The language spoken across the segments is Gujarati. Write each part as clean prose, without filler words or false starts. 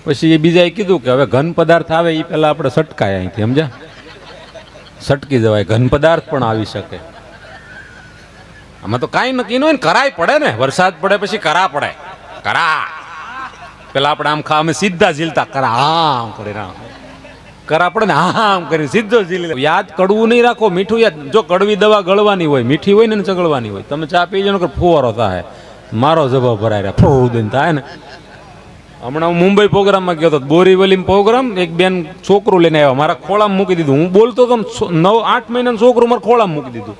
પછી એ બીજાએ કીધું કે હવે ઘન પદાર્થ આવે એ પહેલાં આપણે સટકાય અહીંથી, સમજ્યા? સટકી જવાય, ઘન પદાર્થ પણ આવી શકે. આમાં તો કાંઈ નક્કી ન હોય ને, કરાય પડે ને. વરસાદ પડે પછી કરા પડે, કરા. પેલા આપણે આમ અમે સીધા ઝીલતા, કરા આમ કરીને કરા પડે ને, આમ કરીને સીધો ઝીલી. યાદ કડવું નહીં રાખો, મીઠું યાદ. જો કડવી દવા ગળવાની હોય, મીઠી હોય ને ચગળવાની હોય. તમે ચા પી જાઓ કે ફુવારો થાય, મારો જવાબ ભરાય રહ્યા, ફૂ દઈને થાય ને. હમણાં હું મુંબઈ પ્રોગ્રામમાં ગયો હતો, બોરીવલી પ્રોગ્રામ. એક બેન છોકરું લઈને આવ્યા, મારા ખોળામાં મૂકી દીધું. હું બોલતો તો 9-8 મહિનાનું છોકરું મારા ખોળામાં મૂકી દીધું.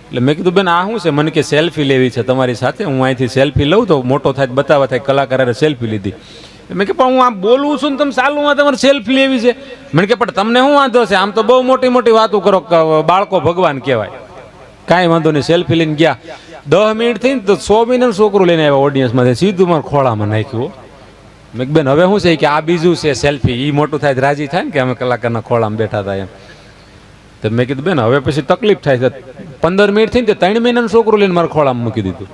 એટલે મેં કીધું બેન આ શું છે? મને કે સેલ્ફી લેવી છે તમારી સાથે. હું અહીંથી સેલ્ફી લઉં તો મોટો થાય બતાવવા થાય, કલાકારે સેલ્ફી લીધી. મેં કે પણ હું આમ બોલું છું ને તમે ચાલુમાં તમારે સેલ્ફી લેવી છે. મને કે પણ તમને શું વાંધો છે? આમ તો બહુ મોટી મોટી વાતો કરો, બાળકો ભગવાન કહેવાય. કાંઈ વાંધો નહીં. સેલ્ફી લઈને ગયા. 10 મિનિટ થઈ ને તો 100 મહિનાનું છોકરું લઈને આવ્યા ઓડિયન્સમાંથી, સીધું મારા ખોળામાં નાખ્યું. મેં બેન હવે શું છે કે આ બીજું છે સેલ્ફી, એ મોટું થાય રાજી થાય ને કે અમે કલાકારના ખોળામાં બેઠા હતા એમ. તો મેં કીધું બેન હવે પછી તકલીફ થાય છે. 15 મિનિટ થઈ ને 3 મહિનાનું છોકરું લઈને મારા ખોળામાં મૂકી દીધું.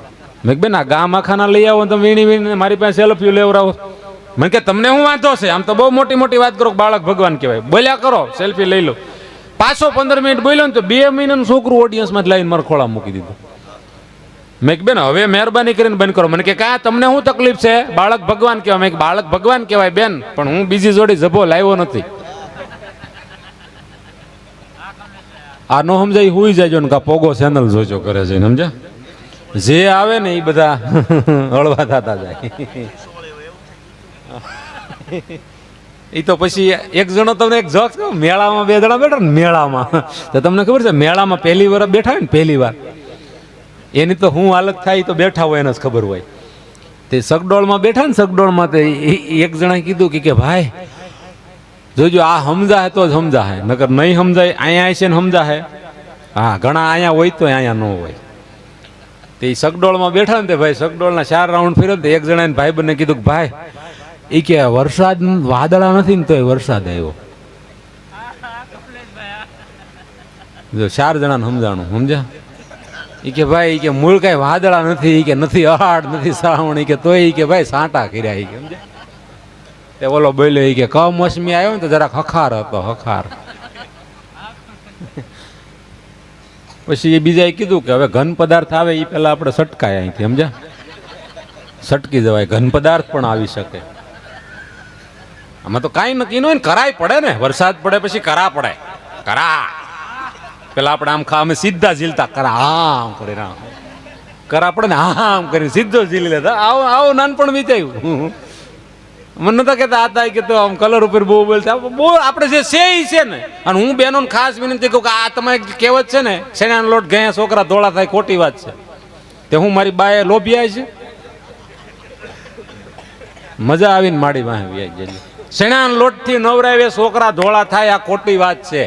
મેં બેન આ ગામ આખાના લઈ આવો, તમે વીણી વીણીને મારી પાસે સેલ્ફી લેવડાવો. મને કે તમને શું વાંધો છે? આમ તો બહુ મોટી મોટી વાત કરો, બાળક ભગવાન કહેવાય, બોલ્યા કરો, સેલ્ફી લઈ લો. પાછો 15 મિનિટ બોલ્યો ને તો 2 મહિનાનું છોકરું ઓડિયન્સમાં જ લાવીને મારા ખોળામાં મૂકી દીધું. મેં બેન હવે મહેરબાની કરીને બંધ કરો. મને કે કા તમને શું તકલીફ છે? બાળક ભગવાન કહેવાય. મેં બાળક ભગવાન કહેવાય બેન, પણ હું બીજી જોડી જભો લાવ્યો નથી. આ નો સમજાય હુઈ જાય ને કા પોગો ચેનલ જોજો કરે છે, સમજ્યા? જે આવે ને એ બધા હળવા થતા જાય. એ તો પછી એક જણો તમને એક જોક, મેળામાં 2 જણા બેઠા ને મેળામાં, તો તમને ખબર છે મેળામાં પહેલી વાર બેઠા હોય ને, પહેલી વાર એની તો હું હાલત થાય તો બેઠા હોય એને જ ખબર હોય. તે સગડોળમાં બેઠા ને, સગડોળમાં તો એક જણાએ કીધું કે ભાઈ જોજો આ સમજાય તો જ સમજાય, નકર નહીં સમજાય. અહીંયા છે ને સમજાય. હા ઘણા અહીંયા હોય તો અહીંયા ન હોય. તે સગડોળમાં બેઠા ને તે ભાઈ સગડોળના 4 રાઉન્ડ ફેર્યો ને એક જણાએ ભાઈબંધને કીધું કે ભાઈ એ કે વરસાદ વાદળા નથી ને તોય વરસાદ આવ્યો. જો 4 જણાને સમજાણું, સમજ્યા? એ કે ભાઈ કે મૂળ કઈ વાદળા નથી, કે નથી અહાડ, નથી શ્રાવણ, કે તોય કે ભાઈ સાંટા કર્યા. કે સમજ્યા? તે ઓલો બોલ્યો કે કમોસમી આવ્યો ને તો જરાક હખાર હતો, હખાર. પછી એ બીજાએ કીધું કે હવે ઘન પદાર્થ આવે એ પહેલા આપણે સટકાય અહીંથી, સમજ્યા? સટકી જવાય, ઘન પદાર્થ પણ આવી શકે. આમાં તો કાંઈ નક્કી ન હોય ને, કરાય પડે ને. વરસાદ પડે પછી કરા પડે, કરા. પેલા આપણે આમ અમે સીધા ઝીલતા, કરા આમ કરીને કરા પડે ને, આમ કરીને સીધો ઝીલી લેતા. આવો નાનપણ વિચાર્યું. મને નતા કહેતા હતા કે તો આમ કલર ઉપર બહુ બોલતા, બહુ આપણે જે છે એ છે ને. અને હું બહેનોને ખાસ વિનંતી કહું કે આ તમારે કહેવત છે ને, શેણાનો લોટ ગયા છોકરા ધોળા થાય, ખોટી વાત છે. તે હું મારી બાએ લોભિયા છે, મજા આવીને માડી વાહ ગયેલી. શેણાના લોટથી નવરાવે છોકરા ધોળા થાય, આ ખોટી વાત છે.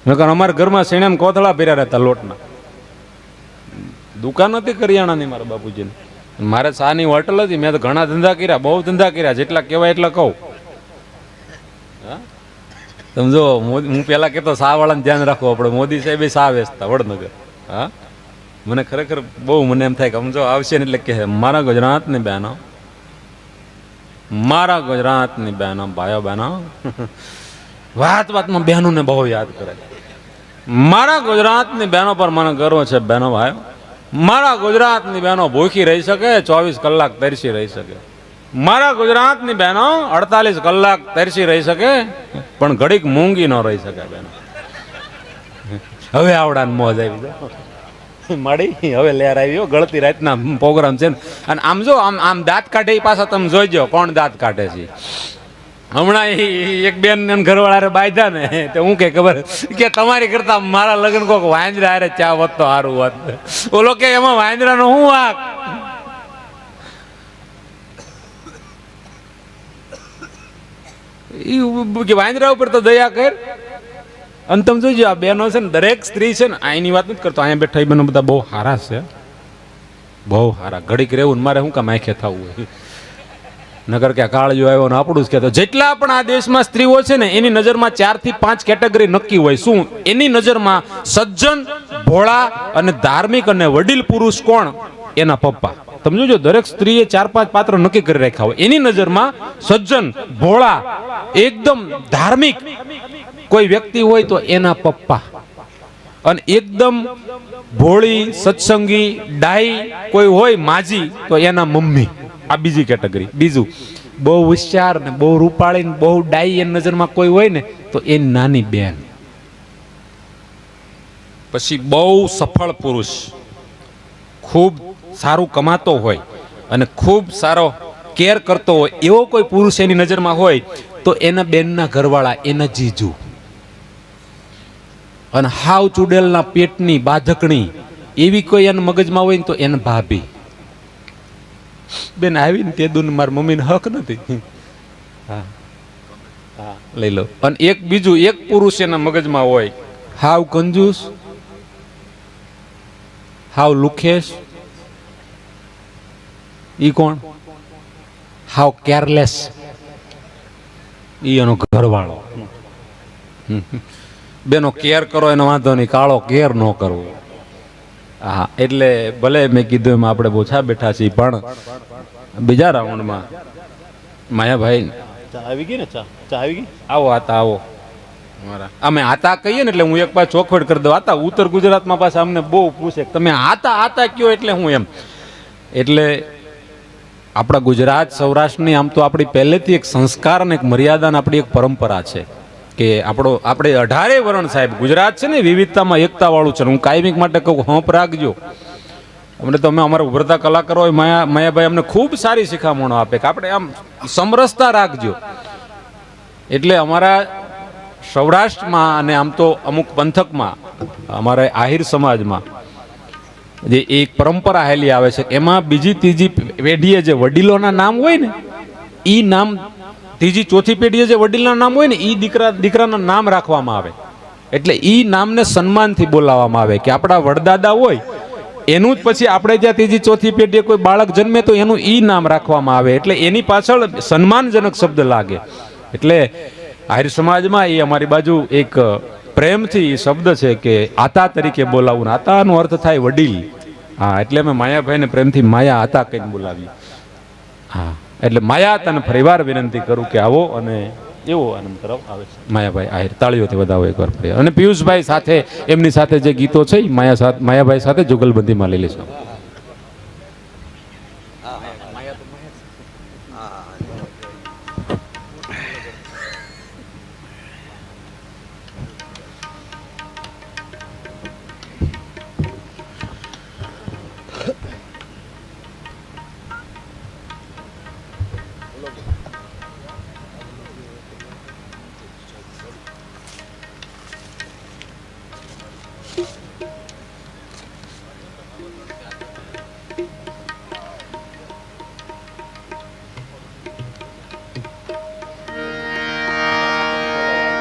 નકર અમારા ઘરમાં શેણાના કોથળા ભર્યા રહેતા લોટના. દુકાન હતી કરિયાણાની મારા બાપુજીને. મારે સાની હોટલ હતી. મેં તો ઘણા ધંધા કર્યા, બહુ ધંધા કર્યા, જેટલા કહેવાય એટલા કહું. તમે જો હું પેલા કહેતો શા વાળાને ધ્યાન રાખવું આપણે. મોદી સાહેબ શા વેચતા વડનગર. હા મને ખરેખર બહુ મને એમ થાય કે સમજો આવશે ને એટલે કે મારા ગુજરાતની બહેનો, મારા ગુજરાતની બહેનો, ભાઈઓ બહેનો, વાત વાતમાં બહેનોને બહુ યાદ કરે. મારા ગુજરાતની બહેનો પર મને ગર્વ છે. બહેનો ભાઈઓ, મારા ગુજરાતની બહેનો ભૂખી રહી શકે, 24 કલાક તરસી રહી શકે. મારા ગુજરાતની બહેનો 48 કલાક તરસી રહી શકે, પણ ઘડીક મૂંગી ન રહી શકે. બહેનો હવે આવડાને મોજ આવી માડી, હવે લેર આવ્યો. ગળતી રાતના પ્રોગ્રામ છે. અને આમ જો આમ દાંત કાઢે એ પાછા તમે જોઈજો કોણ દાંત કાઢે છે. હમણાં એક બેન ઘરવાળા બાંધ્યા ને, તો હું કે ખબર કે તમારી કરતા મારા લગ્ન કોક વાંદરા હારે ચા હોત તો સારું હોત. ઓલો કે એમાં વાંદરાનો શું વાંક? કે વાંદરા ઉપર તો દયા કર. અને તમે જોઈજો આ બહેનો છે ને, દરેક સ્ત્રી છે ને, અહીંની વાત નથી કરતો, અહીંયા બેઠા એ બહેનો બધા બહુ સારા છે, બહુ સારા. ઘડીક રહેવું ને મારે શું કામ આંખે થવું હોય, નગર કે કાળજો આવ્યો ને આપણું જ કહેતો. જેટલા પણ આ દેશમાં સ્ત્રીઓ છે ને, એની નજરમાં 4 થી 5 કેટેગરી નક્કી હોય. શું એની નજરમાં? સજ્જન, ભોળા અને ધાર્મિક અને વડીલ પુરુષ કોણ? એના પપ્પા. તમે જોજો દરેક સ્ત્રીએ 4-5 પાત્ર નક્કી કરી રાખ્યા હોય. એની નજરમાં સજ્જન, ભોળા, એકદમ ધાર્મિક કોઈ વ્યક્તિ હોય તો એના પપ્પા, અને એકદમ ભોળી સત્સંગી ડાઈ કોઈ હોય માજી તો એના મમ્મી. આ બીજી કેટેગરી. બીજું, બહુ હોશિયાર ને બહુ રૂપાળી ને બહુ ડાઈ એની નજરમાં કોઈ હોય ને તો એની નાની બેન. પછી બહુ સફળ પુરુષ, ખૂબ સારું કમાતો હોય અને ખૂબ સારો કેર કરતો હોય એવો કોઈ પુરુષ એની નજરમાં હોય તો એના બેનના ઘરવાળા, એના જીજુ. અને હાવ ચુડેલના પેટની બાધકણી એવી કોઈ એના મગજમાં હોય ને તો એને ભાભી. બેન આવીને તે દુન મારા મમ્મીને હક નથી. હા હા લઈ લો. અને એક બીજું એક પુરુષ એના મગજમાં હોય હાવ કંજૂસ, હાવ લુખેશ. ઈ કોણ? હાવ કેરલેસ. ઈ એનો ઘરવાળો. બેનો કેર કરો એનો વાંધો નહીં, કાળો કેર ન કરવો. હા, એટલે ભલે મેં કીધું એમ આપણે ઓછા બેઠા છીએ, પણ બીજા રાઉન્ડમાં માયાભાઈ આવી ગઈ ને ચા આવી ગઈ. આવો આતા આવો. અમે આતા કહીએ ને એટલે હું એક પાછ ચોખવટ કરી દઉં. આતા ઉત્તર ગુજરાતમાં પાછા અમને બહુ પૂછે તમે આતા આતા કયો એટલે હું એમ. એટલે આપણા ગુજરાત સૌરાષ્ટ્રની આમ તો આપણી પહેલેથી એક સંસ્કાર અને એક મર્યાદા આપણી એક પરંપરા છે કે આપણે 18 વર્ણ સાહેબ ગુજરાત છે ને વિવિધતામાં એકતા વાળું છે. હું કાયમિક માટે કહું હંપ રાખજો. અમને તો અમે અમારા ઉભરતા કલાકારો હોય માયાભાઈ અમને ખૂબ સારી શિખામણો આપે કે આપણે આમ સમરસતા રાખજો. એટલે અમારા સૌરાષ્ટ્રમાં અને આમ તો અમુક પંથકમાં અમારા આહિર સમાજમાં જે એક પરંપરા હેલી આવે છે એમાં બીજી ત્રીજી પેઢીએ જે વડીલોના નામ હોય ને એ નામ, ત્રીજી ચોથી પેઢીએ જે વડીલના નામ હોય ને એ દીકરાના નામ રાખવામાં આવે. એટલે એ નામને સન્માનથી બોલાવવામાં આવે કે આપણા વડદાદા હોય એનું જ પછી આપણે જ્યાં ત્રીજી ચોથી પેઢીએ કોઈ બાળક જન્મે તો એનું ઈ નામ રાખવામાં આવે. એટલે એની પાછળ સન્માનજનક શબ્દ લાગે. એટલે આહિર સમાજમાં એ અમારી બાજુ એક પ્રેમથી શબ્દ છે કે આતા તરીકે બોલાવવું. આતાનો અર્થ થાય વડીલ. હા, એટલે અમે માયાભાઈને પ્રેમથી માયા આતા કહીને બોલાવીએ. હા, એટલે માયા આતાને ફરીવાર વિનંતી કરું કે આવો અને એવો આનંદ તરફ આવે છે. માયાભાઈ આહિર તાળીઓથી વધાવો એકવાર ફરી. અને પિયુષભાઈ સાથે એમની સાથે જે ગીતો છે માયાભાઈ સાથે જુગલબંધીમાં લઈ લેશો.